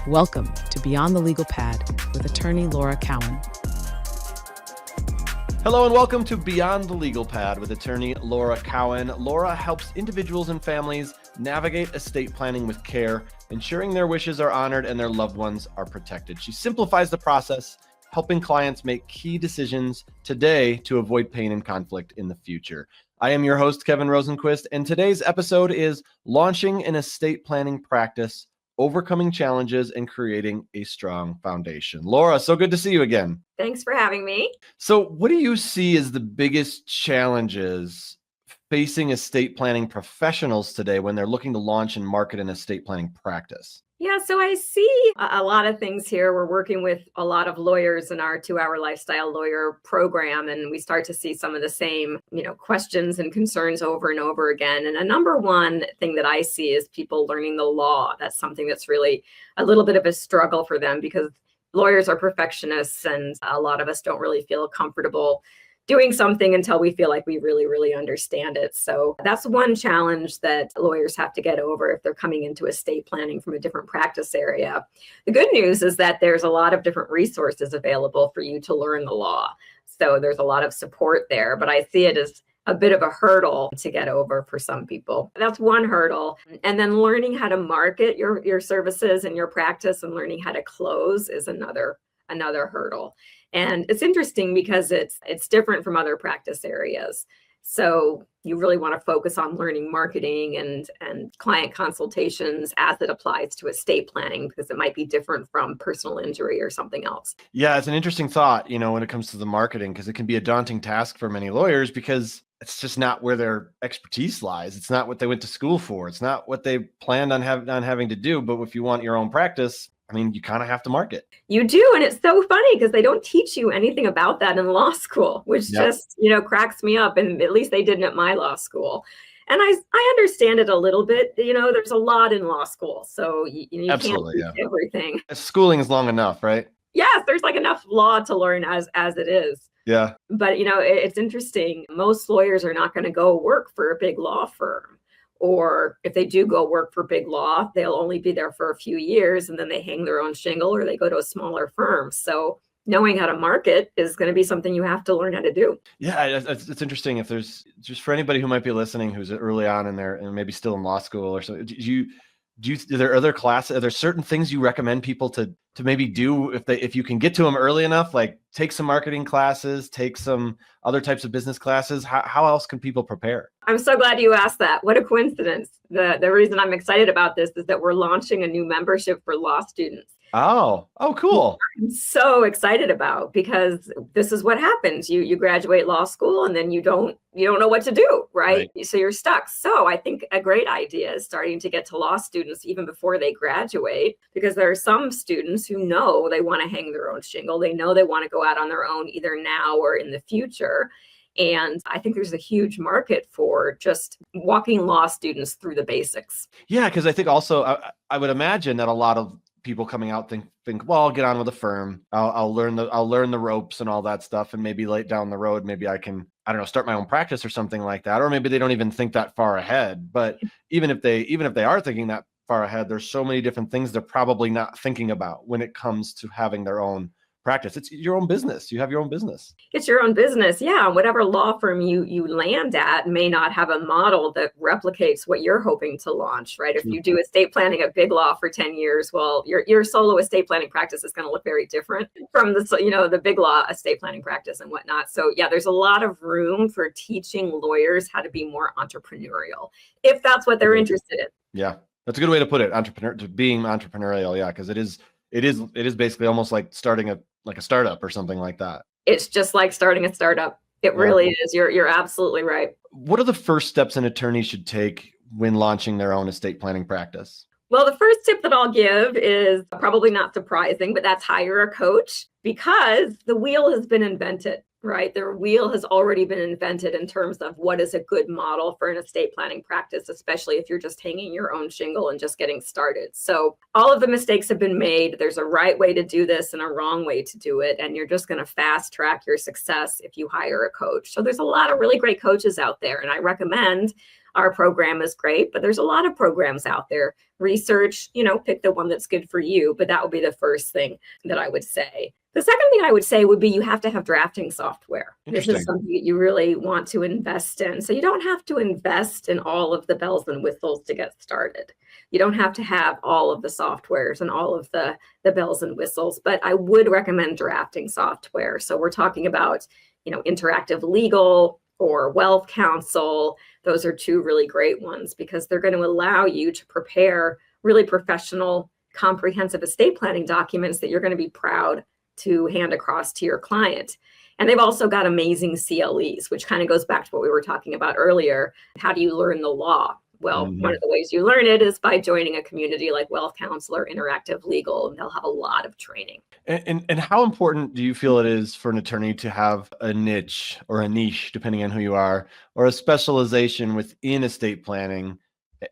Welcome to Beyond the Legal Pad with attorney Laura Cowan. Hello and welcome to Beyond the Legal Pad with attorney Laura Cowan. Laura helps individuals and families navigate estate planning with care, ensuring their wishes are honored and their loved ones are protected. She simplifies the process, helping clients make key decisions today to avoid pain and conflict in the future. I am your host, Kevin Rosenquist, and today's episode is Launching an Estate Planning Practice, Overcoming Challenges and Creating a Strong Foundation. Laura, so good to see you again. Thanks for having me. So what do you see as the biggest challenges facing estate planning professionals today when they're looking to launch and market an estate planning practice? Yeah, so I see a lot of things here. We're working with a lot of lawyers in our 2-hour lifestyle lawyer program, and we start to see some of the same, questions and concerns over and over again. And a number one thing that I see is people learning the law. That's something that's really a little bit of a struggle for them because lawyers are perfectionists, and a lot of us don't really feel comfortable doing something until we feel like we really, really understand it. So that's one challenge that lawyers have to get over if they're coming into estate planning from a different practice area. The good news is that there's a lot of different resources available for you to learn the law. So there's a lot of support there, but I see it as a bit of a hurdle to get over for some people. That's one hurdle. And then learning how to market your services and your practice and learning how to close is another hurdle. And it's interesting because it's different from other practice areas. So you really want to focus on learning marketing and client consultations as it applies to estate planning, because it might be different from personal injury or something else. Yeah, it's an interesting thought, when it comes to the marketing, because it can be a daunting task for many lawyers because it's just not where their expertise lies. It's not what they went to school for. It's not what they planned on having to do. But if you want your own practice, you kind of have to market. You do. And it's so funny because they don't teach you anything about that in law school, which just, cracks me up. And at least they didn't at my law school. And I understand it a little bit. There's a lot in law school. So you can't teach everything. Schooling is long enough, right? Yes, there's enough law to learn as it is. Yeah. But, it's interesting. Most lawyers are not going to go work for a big law firm. Or if they do go work for big law, they'll only be there for a few years and then they hang their own shingle or they go to a smaller firm. So knowing how to market is going to be something you have to learn how to do. Yeah, it's interesting. If there's just for anybody who might be listening, who's early on in there and maybe still in law school or so, are there other classes? Are there certain things you recommend people to maybe do if you can get to them early enough, like take some marketing classes, take some other types of business classes? How else can people prepare? I'm so glad you asked that. What a coincidence. The reason I'm excited about this is that we're launching a new membership for law students. Oh, cool. I'm so excited about, because this is what happens. You graduate law school and then you don't know what to do, right? So you're stuck. So I think a great idea is starting to get to law students even before they graduate, because there are some students who know they want to hang their own shingle. They know they want to go out on their own either now or in the future. And I think there's a huge market for just walking law students through the basics. Yeah, because I think also I would imagine that a lot of people coming out think, well, I'll get on with a firm. I'll learn the ropes and all that stuff. And maybe late down the road, maybe I can, start my own practice or something like that. Or maybe they don't even think that far ahead. But even if they are thinking that far ahead, there's so many different things they're probably not thinking about when it comes to having their own practice. It's your own business. You have your own business. It's your own business. Yeah. Whatever law firm you land at may not have a model that replicates what you're hoping to launch, right? If you do estate planning at big law for 10 years, well, your solo estate planning practice is going to look very different from the big law estate planning practice and whatnot. So yeah, there's a lot of room for teaching lawyers how to be more entrepreneurial, if that's what they're interested in. Yeah. That's a good way to put it. Being entrepreneurial. Yeah. Because it is basically almost like starting a startup or something like that. It's just like starting a startup. It really is. You're absolutely right. What are the first steps an attorney should take when launching their own estate planning practice? Well, the first tip that I'll give is probably not surprising, but that's hire a coach, because the wheel has been invented. right? The wheel has already been invented in terms of what is a good model for an estate planning practice, especially if you're just hanging your own shingle and just getting started. So all of the mistakes have been made. There's a right way to do this and a wrong way to do it. And you're just going to fast track your success if you hire a coach. So there's a lot of really great coaches out there. And I recommend our program is great, but there's a lot of programs out there. Research, pick the one that's good for you. But that would be the first thing that I would say. The second thing I would say would be you have to have drafting software. This is something that you really want to invest in. So you don't have to invest in all of the bells and whistles to get started. You don't have to have all of the softwares and all of the bells and whistles, but I would recommend drafting software. So we're talking about, interactive legal or wealth counsel. Those are two really great ones because they're going to allow you to prepare really professional, comprehensive estate planning documents that you're going to be proud to hand across to your client. And they've also got amazing CLEs, which kind of goes back to what we were talking about earlier. How do you learn the law? Well, one of the ways you learn it is by joining a community like Wealth Counsel or Interactive Legal, and they'll have a lot of training. And how important do you feel it is for an attorney to have a niche or a niche, depending on who you are, or a specialization within estate planning?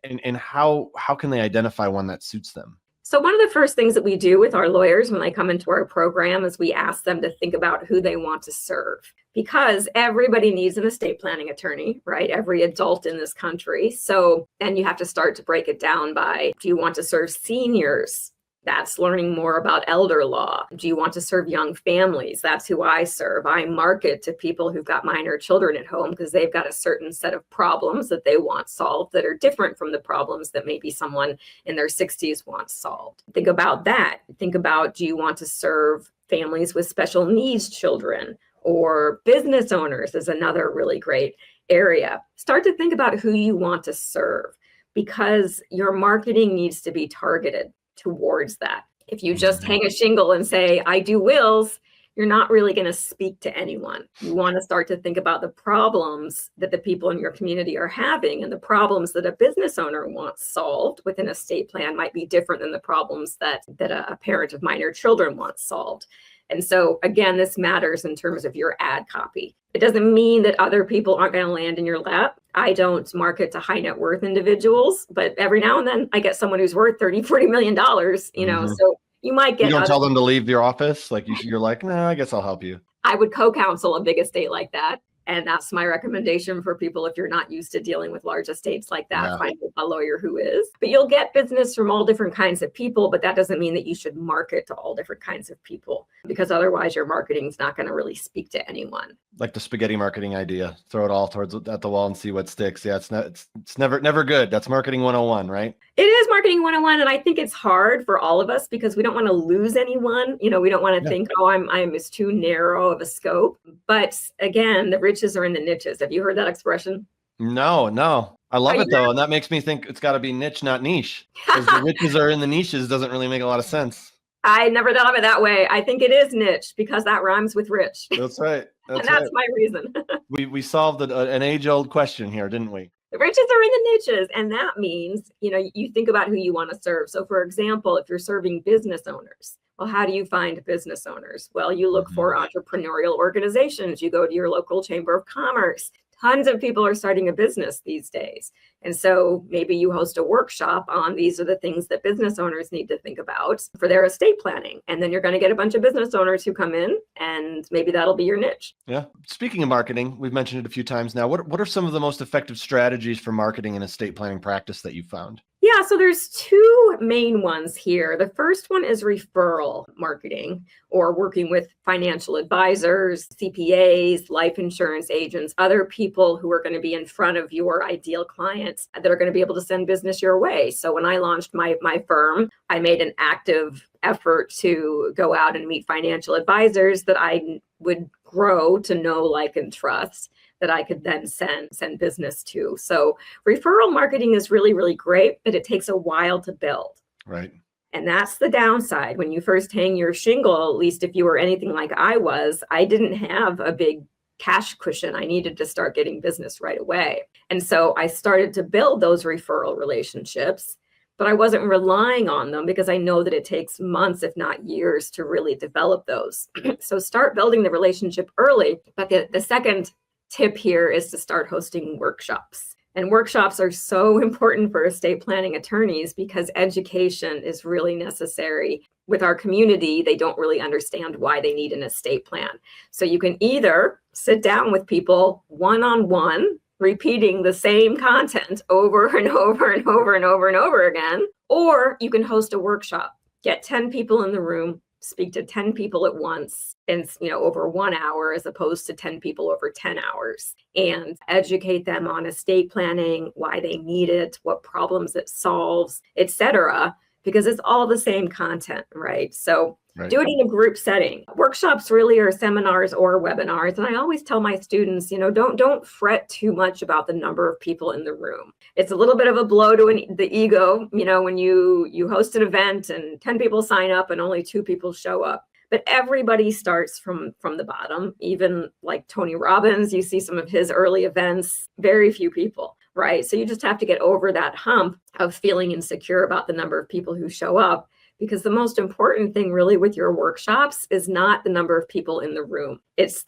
And how can they identify one that suits them? So one of the first things that we do with our lawyers when they come into our program is we ask them to think about who they want to serve, because everybody needs an estate planning attorney, right? Every adult in this country. So then you have to start to break it down by, do you want to serve seniors? That's learning more about elder law. Do you want to serve young families? That's who I serve. I market to people who've got minor children at home because they've got a certain set of problems that they want solved that are different from the problems that maybe someone in their 60s wants solved. Think about that. Think about, do you want to serve families with special needs children? Or business owners is another really great area. Start to think about who you want to serve, because your marketing needs to be targeted towards that. If you just hang a shingle and say, I do wills, you're not really going to speak to anyone. You want to start to think about the problems that the people in your community are having, and the problems that a business owner wants solved with an estate plan might be different than the problems that a parent of minor children wants solved. And so again, this matters in terms of your ad copy. It doesn't mean that other people aren't going to land in your lap. I don't market to high net worth individuals, but every now and then I get someone who's worth $30-40 million, so you might get. You don't tell them to leave your office? Like you're like, no, I guess I'll help you. I would co-counsel a big estate like that. And that's my recommendation for people. If you're not used to dealing with large estates like that, find a lawyer who is. But you'll get business from all different kinds of people, but that doesn't mean that you should market to all different kinds of people, because otherwise your marketing is not going to really speak to anyone. Like the spaghetti marketing idea, throw it all at the wall and see what sticks. Yeah, it's never good. That's marketing 101, right? It is marketing 101, and I think it's hard for all of us because we don't want to lose anyone. We don't want to think, I'm is too narrow of a scope. But again, the riches are in the niches. Have you heard that expression? No. I love it though, and that makes me think it's got to be niche, not niche. Because the riches are in the niches doesn't really make a lot of sense. I never thought of it that way. I think it is niche because that rhymes with rich. That's right. That's my reason. We solved an age-old question here, didn't we? The riches are in the niches. And that means, you think about who you want to serve. So for example, if you're serving business owners, well, how do you find business owners? Well, you look for entrepreneurial organizations. You go to your local chamber of commerce. Tons of people are starting a business these days. And so maybe you host a workshop on these are the things that business owners need to think about for their estate planning. And then you're going to get a bunch of business owners who come in, and maybe that'll be your niche. Yeah. Speaking of marketing, we've mentioned it a few times now. What are some of the most effective strategies for marketing and estate planning practice that you found? Yeah, so there's two main ones here. The first one is referral marketing, or working with financial advisors, CPAs, life insurance agents, other people who are going to be in front of your ideal clients that are going to be able to send business your way. So when I launched my firm, I made an active effort to go out and meet financial advisors that I would grow to know, like, and trust, that I could then send business to. So referral marketing is really, really great, but it takes a while to build. Right. And that's the downside. When you first hang your shingle, at least if you were anything like I was, I didn't have a big cash cushion. I needed to start getting business right away. And so I started to build those referral relationships. but I wasn't relying on them because I know that it takes months, if not years, to really develop those. So start building the relationship early. But the second tip here is to start hosting workshops. And workshops are so important for estate planning attorneys because education is really necessary. With our community, they don't really understand why they need an estate plan. So you can either sit down with people one-on-one, repeating the same content over and over and over and over and over again, or you can host a workshop, get 10 people in the room, speak to 10 people at once and over 1 hour as opposed to 10 people over 10 hours, and educate them on estate planning, why they need it, what problems it solves, etc., because it's all the same content, right? So do it in a group setting. Workshops really are seminars or webinars. And I always tell my students, don't fret too much about the number of people in the room. It's a little bit of a blow to the ego, when you host an event and 10 people sign up and only 2 people show up. But everybody starts from the bottom. Even like Tony Robbins, you see some of his early events, very few people, right? So you just have to get over that hump of feeling insecure about the number of people who show up. Because the most important thing really with your workshops is not the number of people in the room. It's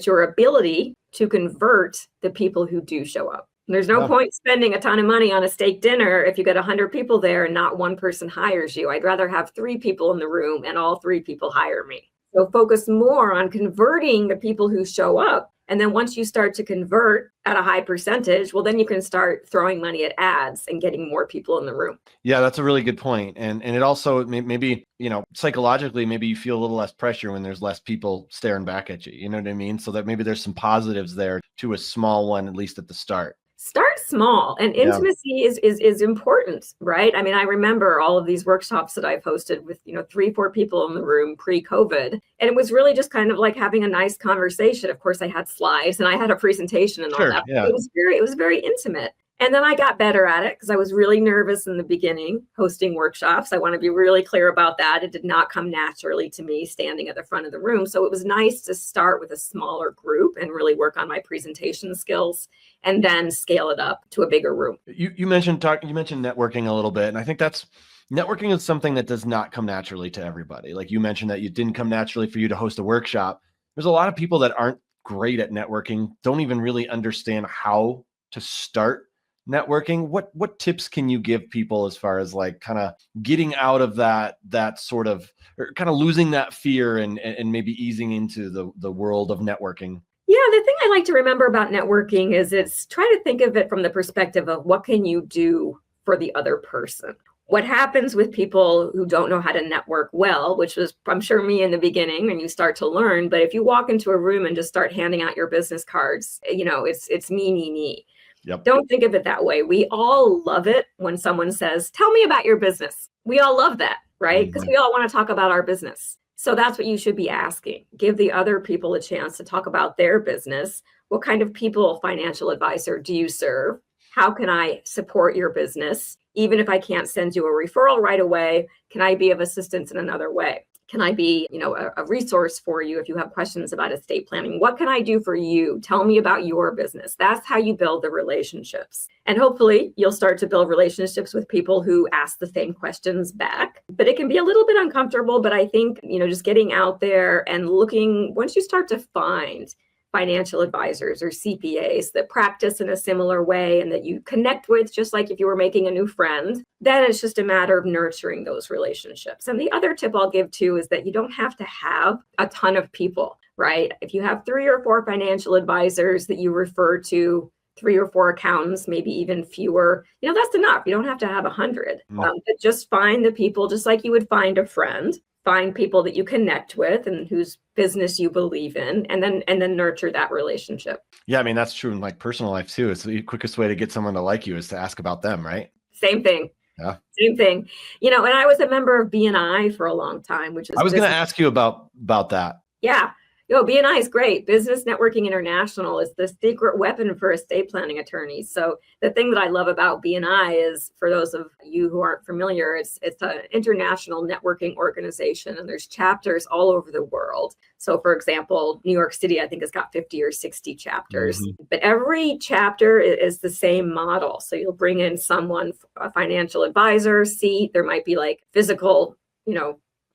your ability to convert the people who do show up. There's no point spending a ton of money on a steak dinner if you get 100 people there and not one person hires you. I'd rather have 3 people in the room and all 3 people hire me. So focus more on converting the people who show up. And then once you start to convert at a high percentage, well, then you can start throwing money at ads and getting more people in the room. Yeah, that's a really good point. And it also maybe, psychologically, maybe you feel a little less pressure when there's less people staring back at you. You know what I mean? So that maybe there's some positives there to a small one, at least at the start. Start small, and intimacy is important, right? I mean, I remember all of these workshops that I've hosted with, 3-4 people in the room pre-COVID. And it was really just kind of like having a nice conversation. Of course, I had slides and I had a presentation and all that. Yeah. It was very intimate. And then I got better at it because I was really nervous in the beginning hosting workshops. I want to be really clear about that. It did not come naturally to me standing at the front of the room. So it was nice to start with a smaller group and really work on my presentation skills and then scale it up to a bigger room. You mentioned networking a little bit. And I think networking is something that does not come naturally to everybody. Like you mentioned that it didn't come naturally for you to host a workshop. There's a lot of people that aren't great at networking, don't even really understand how to start networking. What tips can you give people as far as like kind of getting out of that sort of, or kind of losing that fear and maybe easing into the world of networking? Yeah, the thing I like to remember about networking is try to think of it from the perspective of what can you do for the other person. What happens with people who don't know how to network well, which was, I'm sure, me in the beginning when you start to learn, but if you walk into a room and just start handing out your business cards, it's me. Yep. Don't think of it that way. We all love it when someone says, tell me about your business. We all love that, right? Because we all want to talk about our business. So that's what you should be asking. Give the other people a chance to talk about their business. What kind of people, financial advisor, do you serve? How can I support your business? Even if I can't send you a referral right away, can I be of assistance in another way? Can I be, a resource for you if you have questions about estate planning? What can I do for you? Tell me about your business. That's how you build the relationships. And hopefully you'll start to build relationships with people who ask the same questions back. But it can be a little bit uncomfortable. But I think, just getting out there and looking, once you start to find financial advisors or CPAs that practice in a similar way and that you connect with, just like if you were making a new friend, then it's just a matter of nurturing those relationships. And the other tip I'll give too is that you don't have to have a ton of people, right? If you have 3 or 4 financial advisors that you refer to, 3 or 4 accountants, maybe even fewer, that's enough. You don't have to have 100, but just find the people, just like you would find a friend. Find people that you connect with and whose business you believe in, and then nurture that relationship. Yeah, I mean, that's true in like personal life too. It's the quickest way to get someone to like you is to ask about them, right? Same thing. Yeah. Same thing. And I was a member of BNI for a long time, which is I was going to ask you about that. Yeah. BNI is great. Business Networking International is the secret weapon for estate planning attorneys. So the thing that I love about BNI is, for those of you who aren't familiar, it's an international networking organization, and there's chapters all over the world. So for example, New York City, I think, has got 50 or 60 chapters, but every chapter is the same model. So you'll bring in someone, a financial advisor, there might be like physical,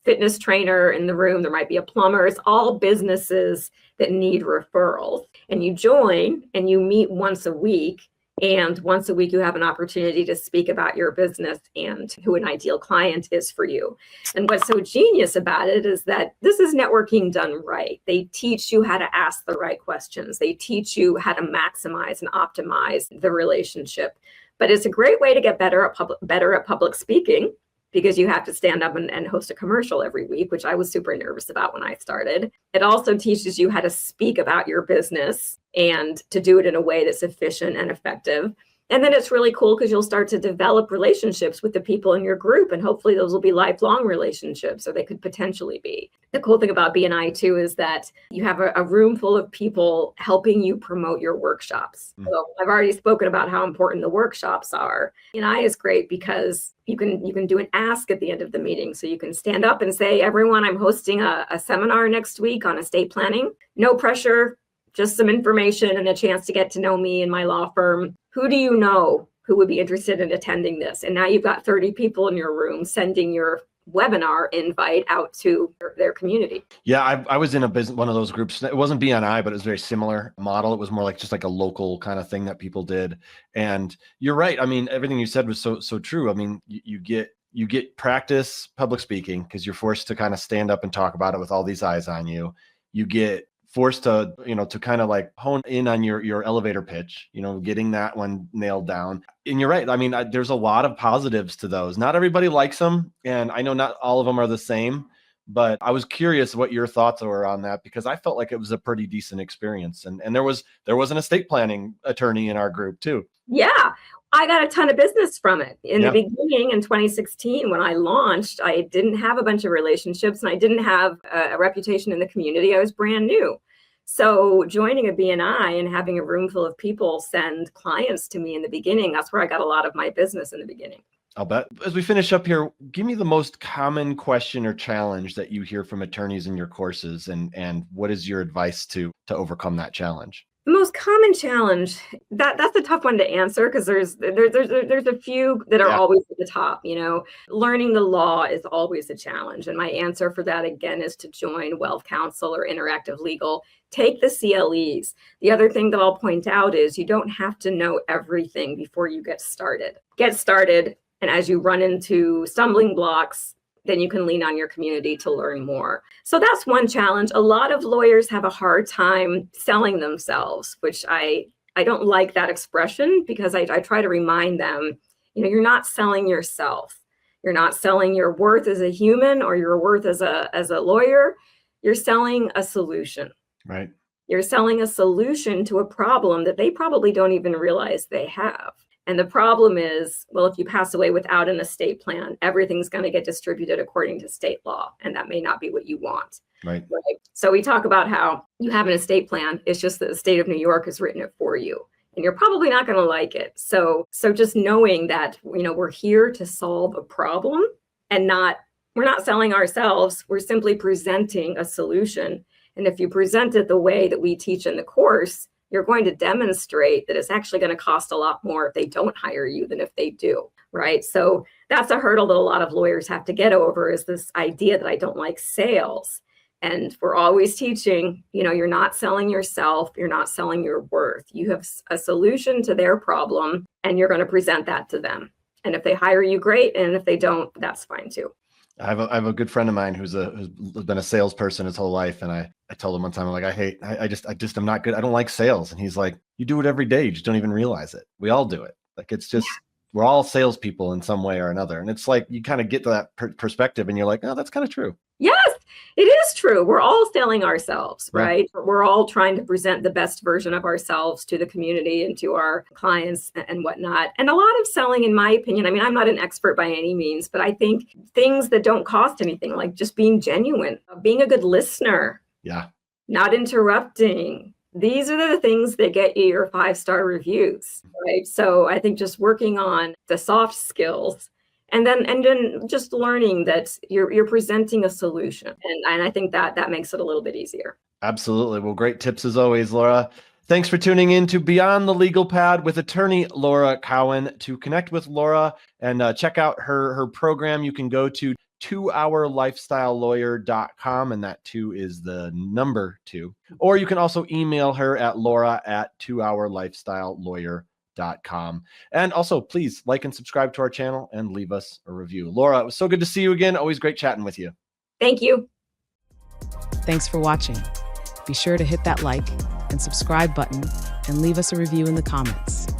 fitness trainer in the room. There might be a plumber. It's all businesses that need referrals. And you join and you meet once a week. And once a week, you have an opportunity to speak about your business and who an ideal client is for you. And what's so genius about it is that this is networking done right. They teach you how to ask the right questions. They teach you how to maximize and optimize the relationship. But it's a great way to get better at public speaking, because you have to stand up and host a commercial every week, which I was super nervous about when I started. It also teaches you how to speak about your business and to do it in a way that's efficient and effective. And then it's really cool because you'll start to develop relationships with the people in your group, and hopefully those will be lifelong relationships, or they could potentially be. The cool thing about BNI too is that you have a room full of people helping you promote your workshops. So I've already spoken about how important the workshops are. BNI is great because you can do an ask at the end of the meeting. So you can stand up and say, everyone, I'm hosting a seminar next week on estate planning. No pressure, just some information and a chance to get to know me and my law firm. Who do you know who would be interested in attending this? And now you've got 30 people in your room sending your webinar invite out to their community. Yeah, I was in one of those groups. It wasn't BNI, but it was a very similar model. It was more like just like a local kind of thing that people did. And you're right. I mean, everything you said was so true. I mean, you get practice public speaking because you're forced to kind of stand up and talk about it with all these eyes on you. You get forced to, to kind of like hone in on your elevator pitch, getting that one nailed down. And you're right. I mean, there's a lot of positives to those. Not everybody likes them. And I know not all of them are the same, but I was curious what your thoughts were on that, because I felt like it was a pretty decent experience. And there was an estate planning attorney in our group too. Yeah. I got a ton of business from it. In the beginning, in 2016, when I launched, I didn't have a bunch of relationships and I didn't have a reputation in the community. I was brand new. So joining a BNI and having a room full of people send clients to me in the beginning, that's where I got a lot of my business in the beginning. I'll bet. As we finish up here, give me the most common question or challenge that you hear from attorneys in your courses, and what is your advice to overcome that challenge? The most common challenge, that's a tough one to answer because there's a few that are always at the top. Learning the law is always a challenge. And my answer for that, again, is to join Wealth Counsel or Interactive Legal. Take the CLEs. The other thing that I'll point out is you don't have to know everything before you get started. Get started, and as you run into stumbling blocks, then you can lean on your community to learn more. So that's one challenge. A lot of lawyers have a hard time selling themselves, which I don't like that expression, because I try to remind them, you're not selling yourself. You're not selling your worth as a human or your worth as a lawyer. You're selling a solution. Right. You're selling a solution to a problem that they probably don't even realize they have. And the problem is, well, if you pass away without an estate plan, everything's going to get distributed according to state law. And that may not be what you want. Right. So we talk about how you have an estate plan. It's just that the state of New York has written it for you. And you're probably not going to like it. So just knowing that, we're here to solve a problem, and we're not selling ourselves. We're simply presenting a solution. And if you present it the way that we teach in the course, you're going to demonstrate that it's actually going to cost a lot more if they don't hire you than if they do, right? So that's a hurdle that a lot of lawyers have to get over, is this idea that I don't like sales. And we're always teaching, you're not selling yourself, you're not selling your worth. You have a solution to their problem, and you're going to present that to them. And if they hire you, great. And if they don't, that's fine too. I have a good friend of mine who's been a salesperson his whole life. And I told him one time, I'm like, I just, I'm not good. I don't like sales. And he's like, you do it every day. You just don't even realize it. We all do it. Like, it's just, we're all salespeople in some way or another. And it's like, you kind of get to that perspective and you're like, oh, that's kind of true. Yes, it is true. We're all selling ourselves, right? We're all trying to present the best version of ourselves to the community and to our clients and whatnot. And a lot of selling, in my opinion, I mean, I'm not an expert by any means, but I think things that don't cost anything, like just being genuine, being a good listener. Yeah. not interrupting. These are the things that get you your 5-star reviews, right? So I think just working on the soft skills and then just learning that you're presenting a solution. And I think that makes it a little bit easier. Absolutely. Well, great tips as always, Laura. Thanks for tuning in to Beyond the Legal Pad with attorney Laura Cowan. To connect with Laura and check out her program, you can go to 2hourlifestylelawyer.com, and that 2 is the number 2. Or you can also email her at laura@2hourlifestylelawyer.com. And also, please like and subscribe to our channel and leave us a review. Laura, it was so good to see you again. Always great chatting with you. Thank you. Thanks for watching. Be sure to hit that like and subscribe button and leave us a review in the comments.